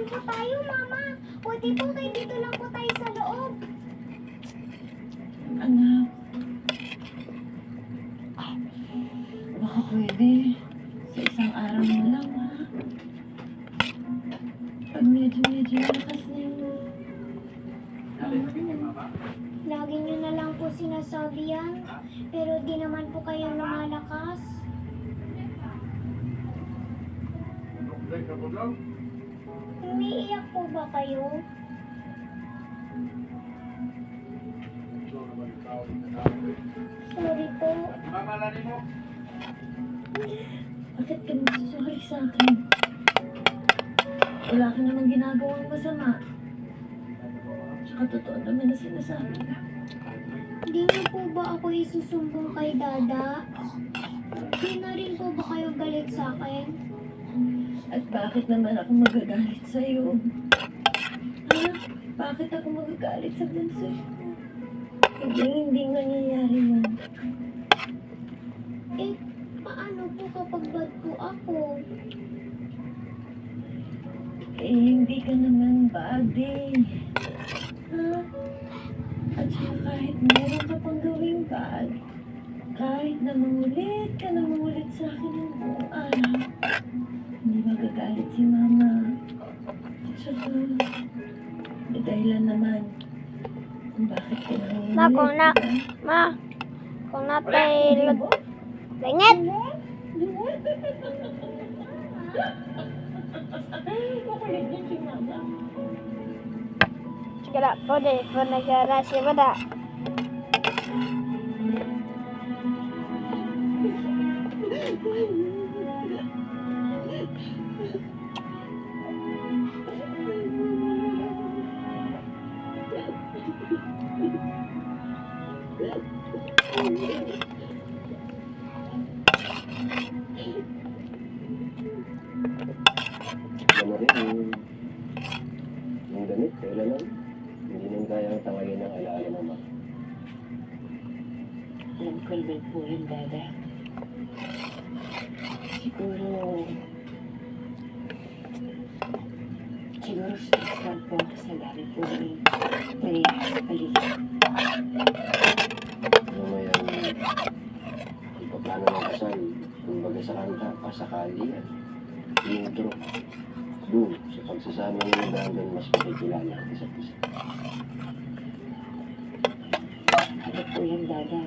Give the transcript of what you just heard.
po tayo, Mama. Pwede po kayo dito lang po tayo sa loob. Anak. Baka pwede. Sa isang araw na lang, ha? Pag medyo malakas na yung... Lagi nyo na lang po sinasabi yan. Pero di naman po kayo lumalakas. Umiiyak po ba kayo? Sorry po. Bakit ka nagsusorry sa akin? Wala ka namang ginagawang masama. Tsaka totoo naman na sinasabi. Di niyo po ba ako isusumbong kay Dada? Di na rin po ba kayo galit sa akin? At bakit naman ako magagalit sa'yo? Ha? Bakit ako magagalit sa bunso ko? Hindi nangyayari yun. Eh, paano po kapag bad po ako? Eh, hindi ka naman bad eh. Ha? At saka kahit meron ka pang gawing bad, kahit na mangulit ka na mangulit sa akin ng buong araw, hindi magagalit si Mama. At saka, may dahilan naman kung bakit ka nangungulit. Ma, kung na, diba? ma, kung na tayo, lingit! Makulit din si Mama. Sige na, pwede, kung nag-arasi ba da? Ano rin, yung damit, kailan lang, hindi nang kayang tanggalin ng alaala mama. Alam ko naman po yun, Dada. Siguro stress lang po ako sa dami po ng nangyayari sa paligid. Ano mo yan, ipaplano ng kasal, kumbaga sa kanta, pasakali yan. Intro. Doon, sa pagsasama ng Brandon, mas makikilala ang isa't isa. Ano po yan, Dada?